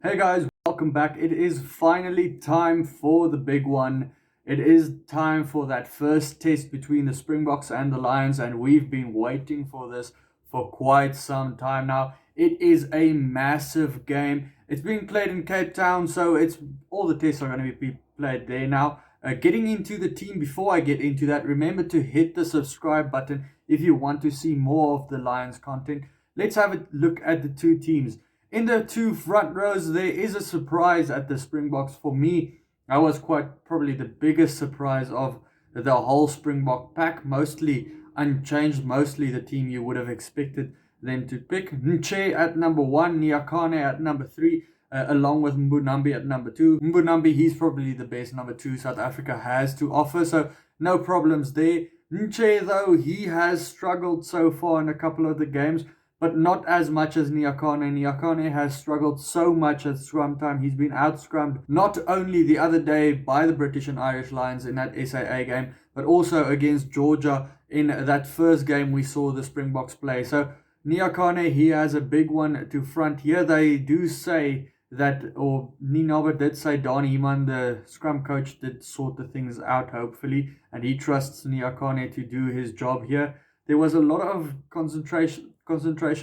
Hey guys, welcome back. It is finally time for the big one. It is time for that first test between the Springboks and the Lions, and we've been waiting for this for quite some time now. It is a massive game. It's being played in Cape Town, so it's all the tests are going to be played there now. Getting into the team, before I get into that, remember to hit the subscribe button if you want to see more of the Lions content. Let's have a look at the two teams. In the two front rows, there is a surprise at the Springboks. For me, I was quite probably the biggest surprise of the whole Springbok pack. Mostly unchanged, mostly the team you would have expected them to pick. Nche at number 1, Nyakane at number 3, along with Mbunambi at number 2. Mbunambi, he's probably the best number 2 South Africa has to offer, so no problems there. Nche, though, he has struggled so far in a couple of the games, but not as much as Nyakane. Nyakane has struggled so much at scrum time. He's been out-scrummed not only the other day by the British and Irish Lions in that SAA game, but also against Georgia in that first game we saw the Springboks play. So Nyakane, he has a big one to front here. They do say that, or Ninaber did say Don Heeman, the scrum coach, did sort the things out, hopefully, and he trusts Nyakane to do his job here. There was a lot of concentration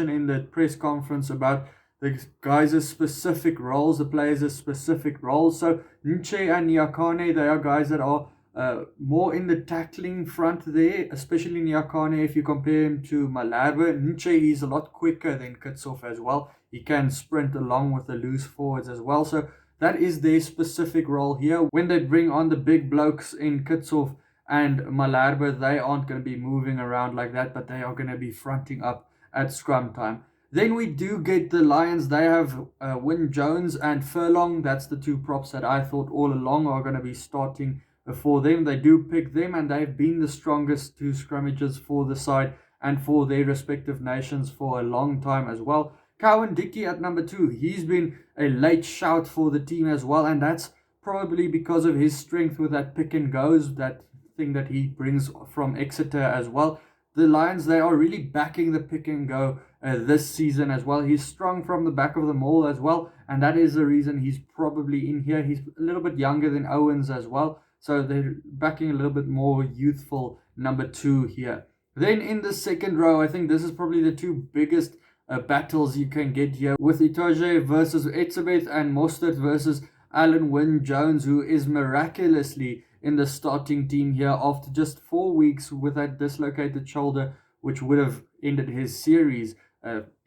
in the press conference about the guys' specific roles, the players' specific roles. So Nche and Nyakane, they are guys that are more in the tackling front there, especially Nyakane. If you compare him to Malherbe, Nche, he's a lot quicker than Kitshoff as well. He can sprint along with the loose forwards as well. So that is their specific role here. When they bring on the big blokes in Kitshoff and Malherbe, they aren't going to be moving around like that, but they are going to be fronting up at scrum time. Then we do get the Lions. They have Wyn Jones and Furlong. That's the two props that I thought all along are going to be starting for them. They do pick them, and they've been the strongest two scrummages for the side and for their respective nations for a long time as well. Cowan Dickey at number 2. He's been a late shout for the team as well, and that's probably because of his strength with that pick and goes, that thing that he brings from Exeter as well. The Lions, they are really backing the pick and go this season as well. He's strong from the back of the maul as well, and that is the reason he's probably in here. He's a little bit younger than Owens as well, so they're backing a little bit more youthful number 2 here. Then in the second row, I think this is probably the two biggest battles you can get here, with Itoje versus Etzebeth and Mostert versus Alan Wyn Jones, who is miraculously in the starting team here after just 4 weeks with that dislocated shoulder, which would have ended his series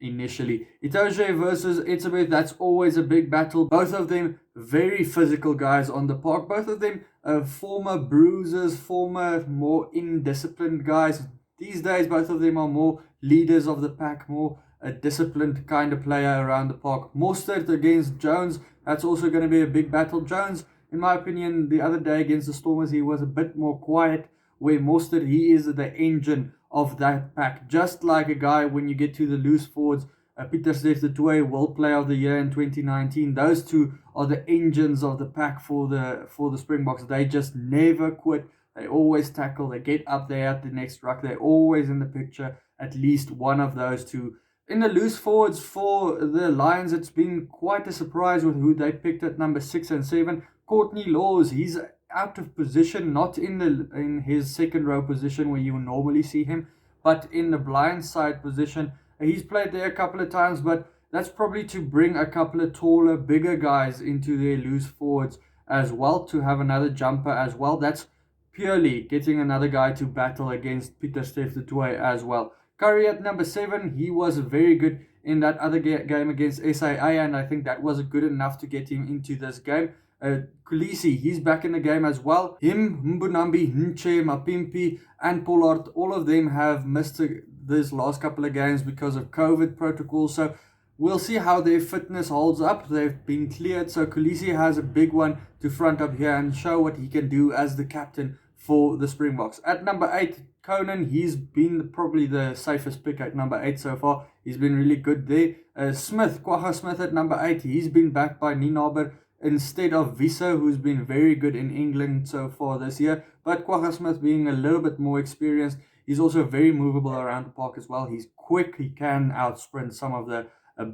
initially. Itoje versus Etzebeth, that's always a big battle. Both of them very physical guys on the park. Both of them former bruisers, former more indisciplined guys. These days, both of them are more leaders of the pack, more a disciplined kind of player around the park. Mostert against Jones, that's also going to be a big battle. Jones, in my opinion, the other day against the Stormers, he was a bit more quiet, where Mostert, he is the engine of that pack. Just like a guy, when you get to the loose forwards, Pieter-Steph du Toit, World Player of the Year in 2019, those two are the engines of the pack for the Springboks. They just never quit. They always tackle. They get up there at the next ruck. They're always in the picture, at least one of those two. In the loose forwards for the Lions, it's been quite a surprise with who they picked at number 6 and 7. Courtney Laws, he's out of position, not in his second row position where you normally see him, but in the blind side position. He's played there a couple of times, but that's probably to bring a couple of taller, bigger guys into their loose forwards as well, to have another jumper as well. That's purely getting another guy to battle against Pieter-Steph du Toit as well. Curry at number 7, he was very good in that other game against SAA, and I think that was good enough to get him into this game. Kulisi, he's back in the game as well. Him, Mbunambi, Nche, Mapimpi, and Pollard, all of them have missed this last couple of games because of COVID protocols. So we'll see how their fitness holds up. They've been cleared, so Kulisi has a big one to front up here and show what he can do as the captain for the Springboks. At number 8, Conan, he's been probably the safest pick at number 8 so far. He's been really good there. Kwagga Smith at number 8, he's been backed by Ninaber instead of Visa, who's been very good in England so far this year. But Kwagga Smith being a little bit more experienced, he's also very movable around the park as well. He's quick, he can outsprint some of the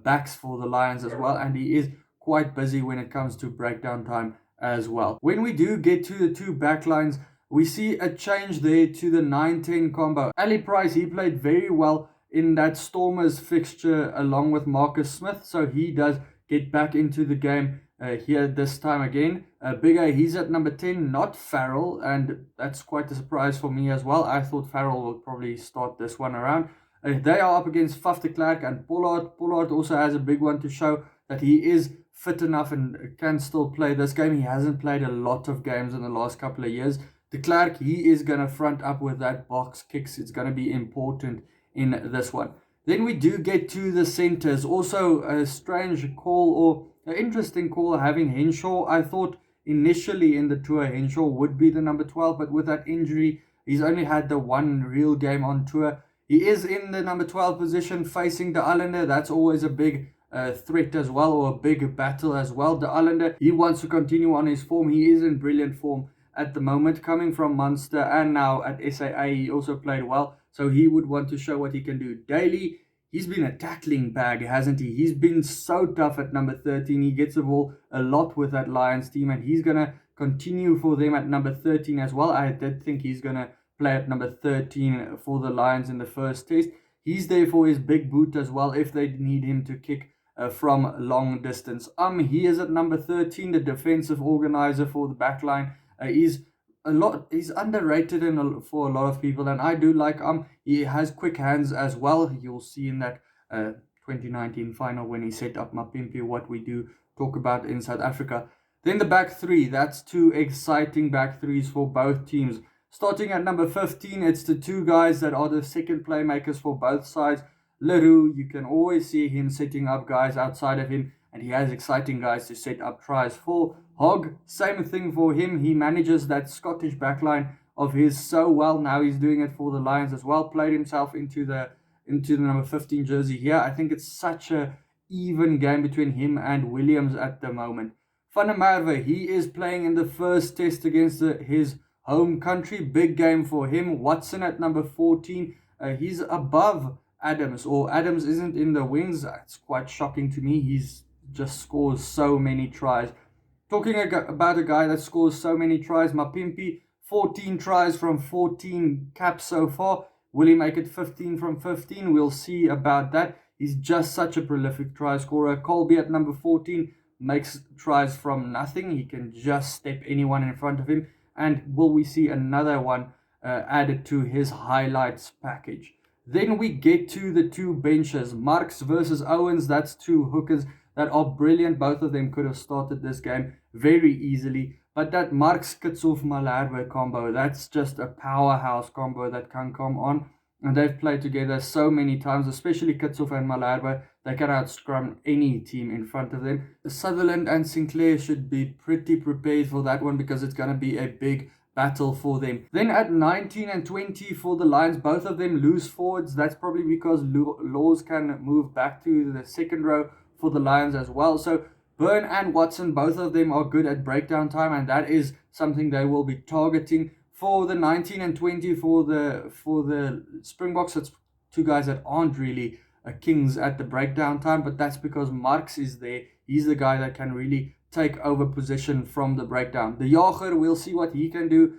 backs for the Lions as well, and he is quite busy when it comes to breakdown time as well. When we do get to the two backlines, we see a change there to the 9-10 combo. Ali Price, he played very well in that Stormers fixture along with Marcus Smith, so he does get back into the game here this time again. Big A, he's at number 10, not Farrell, and that's quite a surprise for me as well. I thought Farrell would probably start this one around. They are up against Faf de Klerk and Pollard. Pollard also has a big one to show that he is fit enough and can still play this game. He hasn't played a lot of games in the last couple of years. De Klerk, he is going to front up with that box kicks. It's going to be important in this one. Then we do get to the centers. Also a strange call, or an interesting call, having Henshaw. I thought initially in the tour Henshaw would be the number 12, but with that injury, he's only had the one real game on tour. He is in the number 12 position facing the Islander. That's always a big threat as well, or a big battle as well. The Islander, he wants to continue on his form. He is in brilliant form at the moment, coming from Munster and now at SAA. He also played well, so he would want to show what he can do. Daly, he's been a tackling bag, hasn't he? He's been so tough at number 13. He gets the ball a lot with that Lions team, and he's going to continue for them at number 13 as well. I did think he's going to play at number 13 for the Lions in the first test. He's there for his big boot as well if they need him to kick from long distance. He is at number 13, the defensive organizer for the backline. He's underrated for a lot of people, and I do like he has quick hands as well. You'll see in that 2019 final when he set up Mapimpi, what we do talk about in South Africa. Then the back three, that's two exciting back threes for both teams. Starting at number 15, it's the two guys that are the second playmakers for both sides. Leroux, you can always see him setting up guys outside of him, and he has exciting guys to set up tries for. Hogg, same thing for him. He manages that Scottish backline of his so well. Now he's doing it for the Lions as well. Played himself into the number 15 jersey here. I think it's such a even game between him and Williams at the moment. Van der Merwe, he is playing in the first test against his home country. Big game for him. Watson at number 14. He's above Adams, or Adams isn't in the wings. It's quite shocking to me. He's just scores so many tries. Talking about a guy that scores so many tries, Mapimpi, 14 tries from 14 caps so far. Will he make it 15 from 15? We'll see about that. He's just such a prolific try scorer. Colby at number 14 makes tries from nothing. He can just step anyone in front of him. And will we see another one added to his highlights package? Then we get to the two benches. Marks versus Owens. That's two hookers that are brilliant. Both of them could have started this game very easily. But that Marks Kitshoff Malherbe combo, that's just a powerhouse combo that can come on. And they've played together so many times, especially Kitshoff and Malherbe. They can outscrum any team in front of them. Sutherland and Sinclair should be pretty prepared for that one, because it's going to be a big battle for them. Then at 19 and 20 for the Lions, both of them loose forwards. That's probably because Laws can move back to the second row for the Lions as well. So Byrne and Watson, both of them are good at breakdown time, and that is something they will be targeting. For the 19 and 20 for the Springboks, it's two guys that aren't really kings at the breakdown time, but that's because Marks is there. He's the guy that can really take over position from the breakdown. The Jager, we'll see what he can do.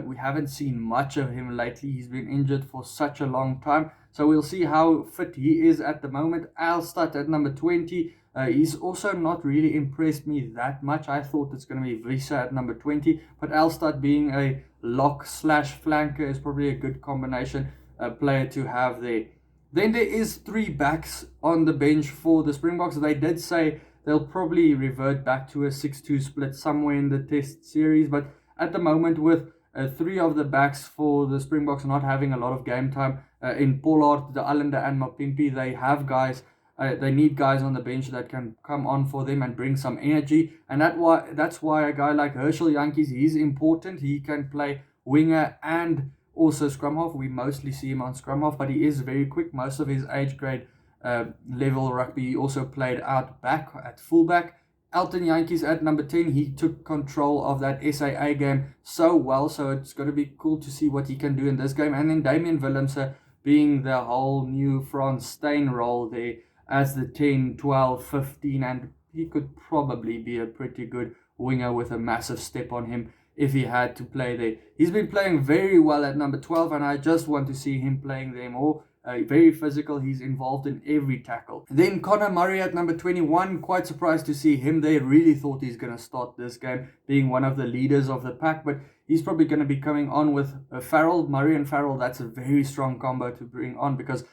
We haven't seen much of him lately. He's been injured for such a long time, so we'll see how fit he is at the moment. Alstad at number 20. He's also not really impressed me that much. I thought it's going to be Visa at number 20, but Alstad being a lock / flanker is probably a good combination player to have there. Then there is three backs on the bench for the Springboks. They did say they'll probably revert back to a 6-2 split somewhere in the test series, but at the moment, with three of the backs for the Springboks not having a lot of game time, in Pollard, the Islander and Mapimpi, they have guys. They need guys on the bench that can come on for them and bring some energy, and that's why a guy like Herschel Jantjies, he's important. He can play winger and also scrum half. We mostly see him on scrum half, but he is very quick. Most of his age grade level rugby, he also played out back at fullback. Elton Jantjies at number 10, he took control of that SAA game so well, so it's going to be cool to see what he can do in this game. And then Damien Willemse being the whole new Frans Steyn role there as the 10, 12, 15, and he could probably be a pretty good winger with a massive step on him if he had to play there. He's been playing very well at number 12, and I just want to see him playing there more. Very physical, he's involved in every tackle. Then Connor Murray at number 21, quite surprised to see him there. Really thought he's going to start this game, being one of the leaders of the pack, but he's probably going to be coming on with Farrell. Murray and Farrell, that's a very strong combo to bring on, because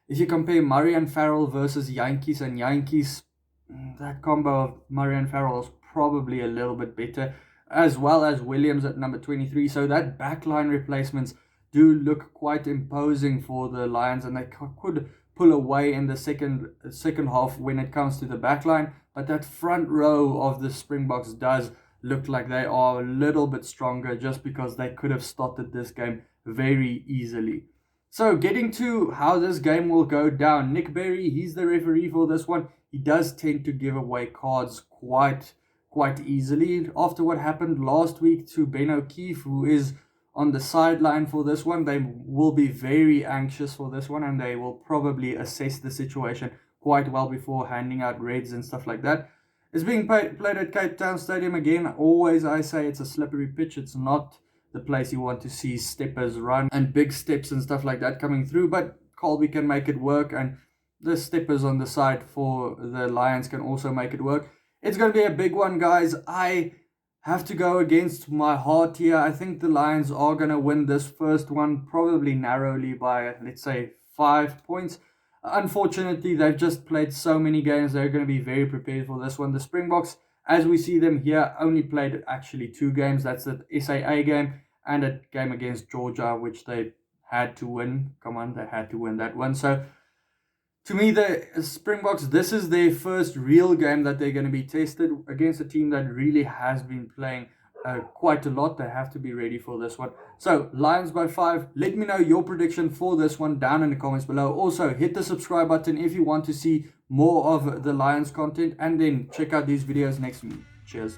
if you compare Murray and Farrell versus Yankees and Yankees, that combo of Murray and Farrell is probably a little bit better, as well as Williams at number 23. So that backline replacements do look quite imposing for the Lions, and they could pull away in the second half when it comes to the backline. But that front row of the Springboks does look like they are a little bit stronger, just because they could have started this game very easily. So getting to how this game will go down, Nick Berry, he's the referee for this one. He does tend to give away cards quite easily. After what happened last week to Ben O'Keefe, who is on the sideline for this one, they will be very anxious for this one, and they will probably assess the situation quite well before handing out reds and stuff like that. It's being played at Cape Town Stadium again. Always I say it's a slippery pitch. It's not the place you want to see steppers run and big steps and stuff like that coming through, but Colby can make it work, and the steppers on the side for the Lions can also make it work. It's going to be a big one, guys. I have to go against my heart here. I think the Lions are going to win this first one, probably narrowly by, let's say, 5 points. Unfortunately, they've just played so many games. They're going to be very prepared for this one. The Springboks, as we see them here, only played actually 2 games. That's the SAA game and a game against Georgia, which they had to win. Come on, they had to win that one. So to me, the Springboks, this is their first real game that they're going to be tested against a team that really has been playing quite a lot. They have to be ready for this one. So, Lions by 5. Let me know your prediction for this one down in the comments below. Also, hit the subscribe button if you want to see more of the Lions content. And then check out these videos next to me. Cheers.